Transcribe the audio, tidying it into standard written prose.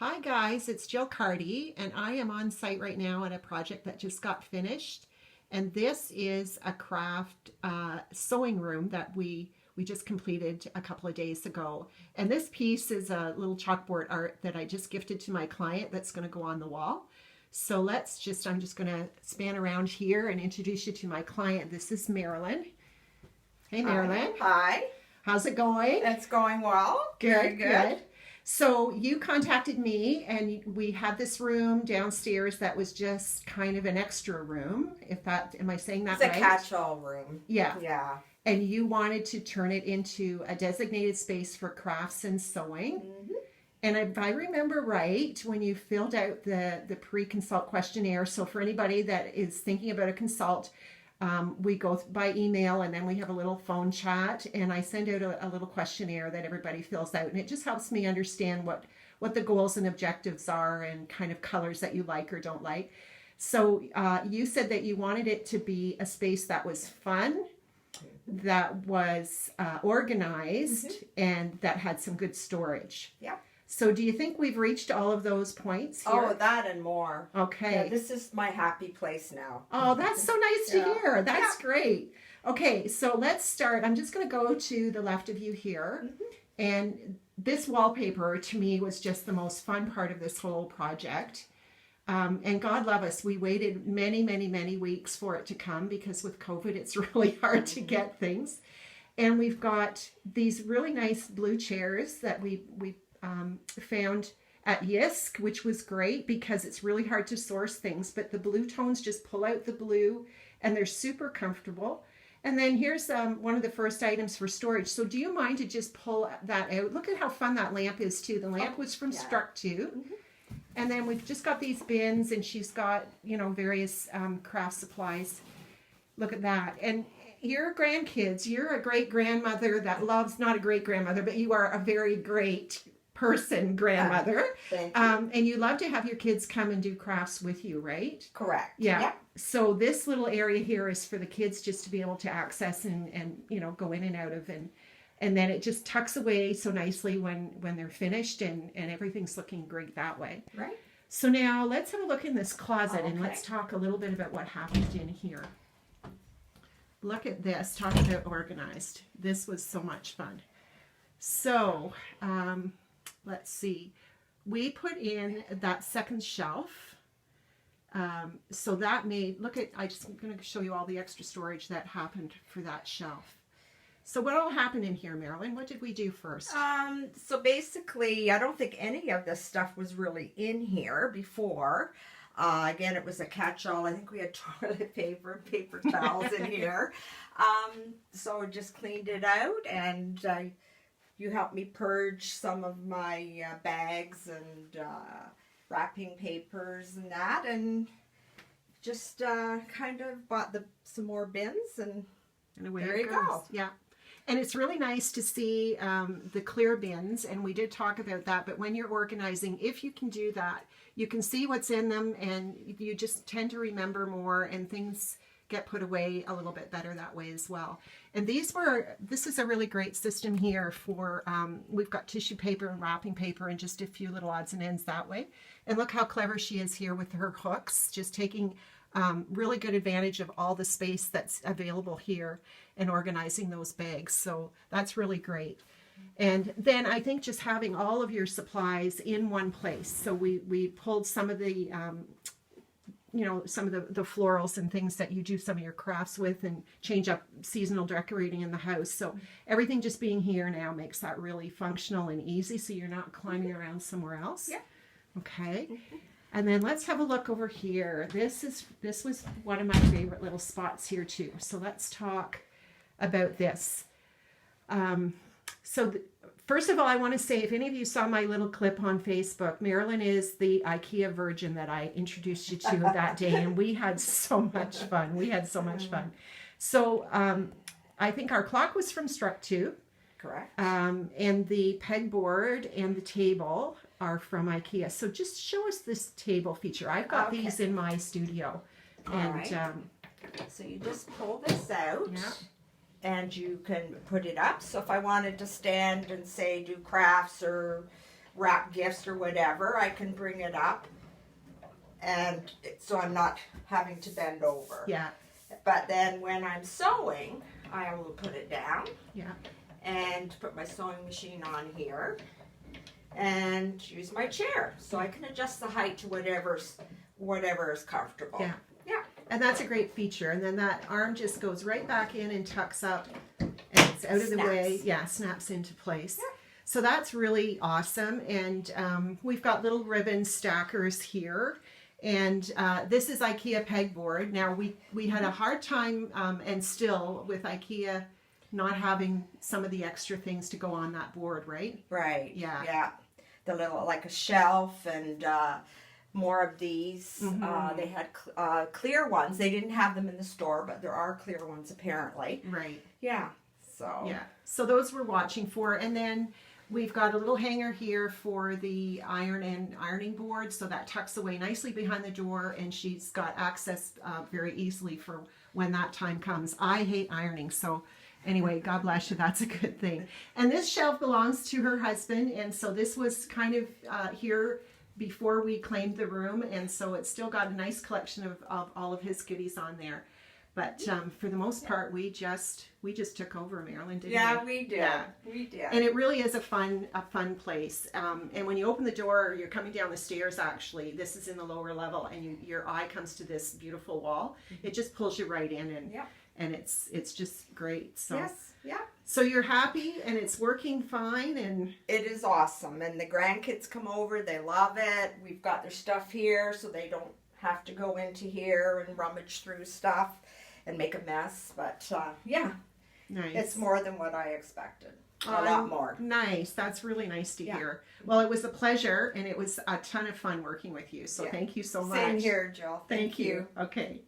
Hi guys, it's Jill Cardy, and I am on site right now on a project that just got finished. And this is a craft sewing room that we just completed a couple of days ago. And this piece is a little chalkboard art that I just gifted to my client that's going to go on the wall. So I'm just going to span around here and introduce you to my client. This is Marilyn. Hey Marilyn. Hi. How's it going? It's going well. Good, good. So you contacted me and we had this room downstairs that was just kind of an extra room. Am I saying that right? It's a catch-all room. Yeah. Yeah. And you wanted to turn it into a designated space for crafts and sewing. Mm-hmm. And if I remember right, when you filled out the pre-consult questionnaire, so for anybody that is thinking about a consult, we go by email and then we have a little phone chat, and I send out a little questionnaire that everybody fills out, and it just helps me understand what the goals and objectives are and kind of colors that you like or don't like. So you said that you wanted it to be a space that was fun, that was organized, Mm-hmm. and that had some good storage. Yeah. So do you think we've reached all of those points here? Oh, that and more. Okay. Yeah, this is my happy place now. Oh, that's so nice to Yeah. hear. That's great. Okay, so let's start. I'm just going to go to the left of you here. Mm-hmm. And this wallpaper to me was just the most fun part of this whole project. And God love us, we waited many, many, many weeks for it to come because with COVID, it's really hard to get things. And we've got these really nice blue chairs that we found at Yisk, which was great because it's really hard to source things, but the blue tones just pull out the blue and they're super comfortable. And then here's one of the first items for storage. So do you mind to just pull that out? Look at how fun that lamp is too. The lamp was from Struck too. Mm-hmm. And then we've just got these bins, and she's got, various craft supplies. Look at that. And your grandkids, you're a great grandmother that loves, not a great grandmother, but you are a very great person grandmother. Thank you. And you love to have your kids come and do crafts with you, right? Correct. Yeah. Yep. So this little area here is for the kids just to be able to access and go in and out of, and then it just tucks away so nicely when they're finished, and everything's looking great that way. Right. So now let's have a look in this closet, and Okay. let's talk a little bit about what happened in here. Look at this. Talk about organized. This was so much fun. So let's see. We put in that second shelf. So that made, I'm going to show you all the extra storage that happened for that shelf. So what all happened in here, Marilyn? What did we do first? So basically, I don't think any of this stuff was really in here before. Again, it was a catch-all. I think we had toilet paper and paper towels in here. So just cleaned it out, and you helped me purge some of my bags and wrapping papers and that, and just kind of bought some more bins, and away there it you goes. go. Yeah. And it's really nice to see the clear bins, and we did talk about that, but when you're organizing, if you can do that, you can see what's in them, and you just tend to remember more, and things get put away a little bit better that way as well. And this is a really great system here for, we've got tissue paper and wrapping paper and just a few little odds and ends that way. And look how clever she is here with her hooks, just taking really good advantage of all the space that's available here and organizing those bags. So that's really great. And then I think just having all of your supplies in one place. So we pulled some of the some of the florals and things that you do some of your crafts with and change up seasonal decorating in the house. So everything just being here now makes that really functional and easy, so you're not climbing around somewhere else. Yeah. Okay. And then let's have a look over here. This was one of my favorite little spots here too. So let's talk about this. First of all, I want to say, if any of you saw my little clip on Facebook, Marilyn is the IKEA virgin that I introduced you to that day, and we had so much fun. So I think our clock was from Struck too. Correct. And the pegboard and the table are from IKEA. So just show us this table feature. I've got these in my studio. All right. So you just pull this out. Yeah. And you can put it up. So if I wanted to stand and say do crafts or wrap gifts or whatever, I can bring it up, and so I'm not having to bend over. Yeah. But then when I'm sewing, I will put it down. Yeah. And put my sewing machine on here and use my chair, so I can adjust the height to whatever is comfortable. Yeah. Yeah. And that's a great feature. And then that arm just goes right back in and tucks up, and it's out of the way. Yeah, snaps into place. Yeah. So that's really awesome. And we've got little ribbon stackers here. And this is IKEA pegboard. Now we had a hard time, and still with IKEA not having some of the extra things to go on that board, right? Right. Yeah. Yeah. The little, like a shelf and more of these. They had clear ones. They didn't have them in the store, but there are clear ones apparently. Right. Yeah. So. Yeah. So those we're watching for. And then we've got a little hanger here for the iron and ironing board. So that tucks away nicely behind the door, and she's got access very easily for when that time comes. I hate ironing, so anyway, God bless you, that's a good thing. And this shelf belongs to her husband, and so this was kind of here before we claimed the room, and so it's still got a nice collection of all of his goodies on there. But for the most part, we just took over, Marilyn, didn't we? Yeah, we did. Yeah. We did. And it really is a fun place. And when you open the door, you're coming down the stairs. Actually, this is in the lower level, and your eye comes to this beautiful wall. It just pulls you right in, and Yeah. and it's just great. So Yes. Yeah. so you're happy, and it's working fine, and It is awesome, and the grandkids come over. They love it. We've got their stuff here, so they don't have to go into here and rummage through stuff and make a mess. But yeah, nice. it's more than what I expected. A lot more. Nice. That's really nice to Yeah. hear. Well, it was a pleasure, and it was a ton of fun working with you. So Yeah. thank you so much. Same here, Jill. Thank you. Okay.